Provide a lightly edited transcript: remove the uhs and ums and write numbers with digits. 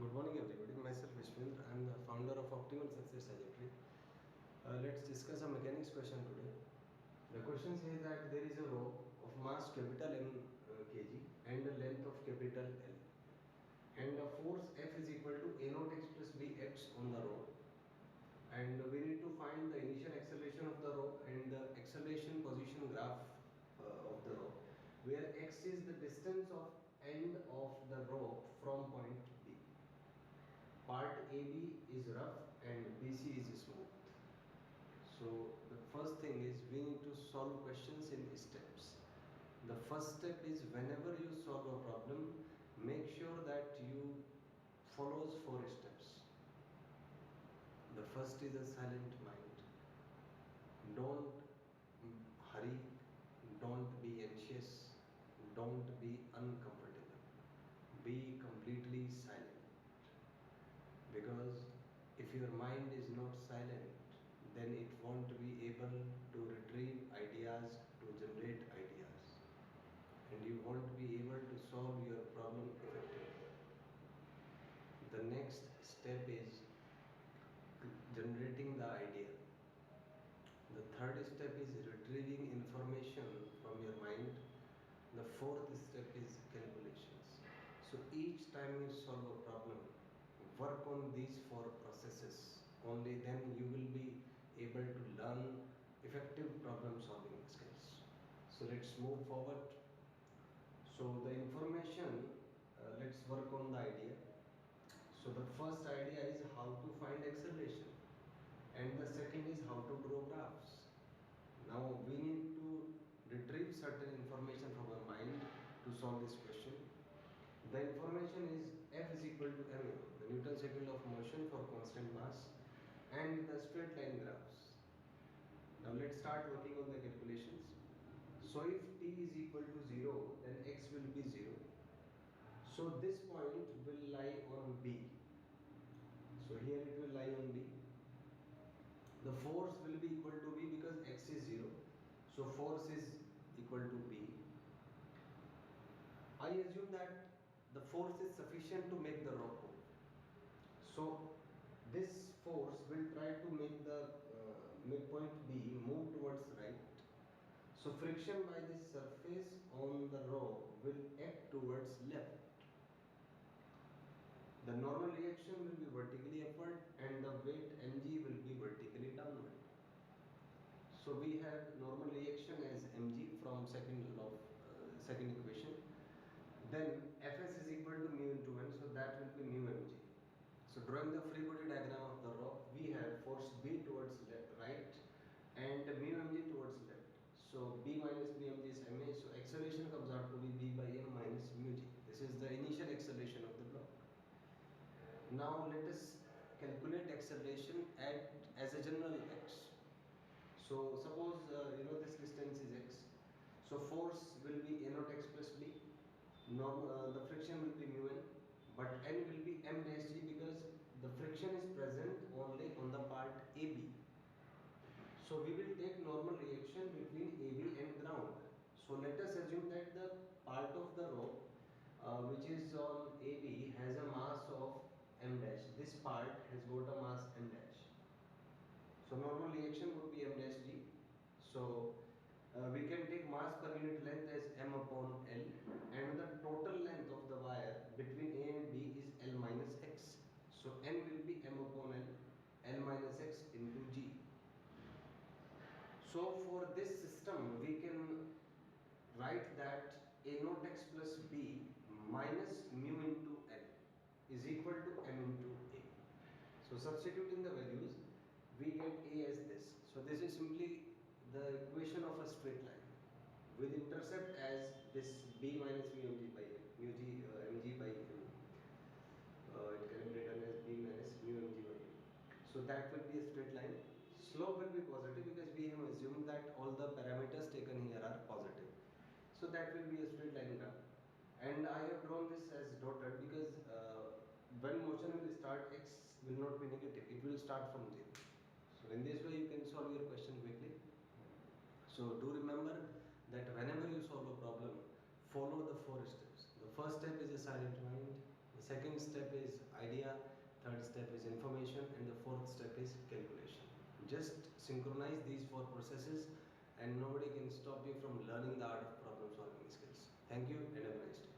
Good morning everybody, myself Vishvendra. I am the founder of Optimal Success Trajectory. Let's discuss a mechanics question today. The question says that there is a rope of mass capital M kg and a length of capital L, and the force F is equal to A naught x plus B x on the rope, and we need to find the initial acceleration of the rope and the acceleration position graph of the rope, where x is the distance of end of the rope from point B. Part AB is rough and BC is smooth. So the first thing is we need to solve questions in steps. The first step is whenever you solve a problem, make sure that you follows 4 steps. The first is a silent mind. Don't hurry, don't be anxious, don't be uncomfortable. Be completely silent. Because if your mind is not silent, then it won't be able to retrieve ideas, to generate ideas, and you won't be able to solve your problem effectively. The next step is generating the idea. The third step is retrieving information from your mind. The fourth step is calculations. So each time you solve a problem, work on these 4 processes. Only then you will be able to learn effective problem solving skills. So let's move forward. So the information, let's work on the idea. So the first idea is how to find acceleration, and the second is how to draw graphs. Now we need to retrieve certain information from our mind to solve this question. The information is F is equal to ma, the Newton's second law of motion for constant mass, and the straight line graphs. Now let's start working on the calculations. So if t is equal to 0, then x will be 0. So this point will lie on B. So here it will lie on B. The force will be equal to B because x is 0. So force is equal to B. I assume that the force is sufficient to make the rope move. So this force will try to make the midpoint B move towards right. So friction by this surface on the rope will act towards left. The normal reaction will be vertically upward and the weight mg will be vertically downward. So we have normal reaction as mg from second law, second equation. Then Fs is equal to mu into n, so that will be mu mg. So drawing the free body diagram of the rope, we have force B towards left, right, and mu mg towards left. So B minus mg is ma, so acceleration comes out to be B by m minus mu g. This is the initial acceleration of the block. Now let us calculate acceleration as a general x. So suppose this distance is x. So force will be a naught x plus b. The friction will be mu n, but n will be m dash g because the friction is present only on the part AB. So we will take normal reaction between AB and ground. So let us assume that the part of the rope which is on AB has a mass of m dash. This part has got a mass m dash. So normal reaction would be m dash g. So we can take mass per unit length as m upon L, and the total length of the wire between A and B is L minus x. So n will be m upon L, L minus x into G. So for this system we can write that A naught x plus B minus mu into L is equal to m into A. So substituting the values, we get A as this. So this is simply the equation of a straight line with intercept as this B minus mu mg by mu g mg by m. It can be written as B minus mu mg by m. So that will be a straight line. Slope will be positive because we have assumed that all the parameters taken here are positive. So that will be a straight line graph. And I have drawn this as dotted because when motion will start, x will not be negative, it will start from 0. So in this way you can solve your question quickly. So do remember that whenever you solve a problem, follow the 4 steps. The first step is a silent mind, the second step is idea, third step is information, and the fourth step is calculation. Just synchronize these four processes and nobody can stop you from learning the art of problem solving skills. Thank you and have a nice day.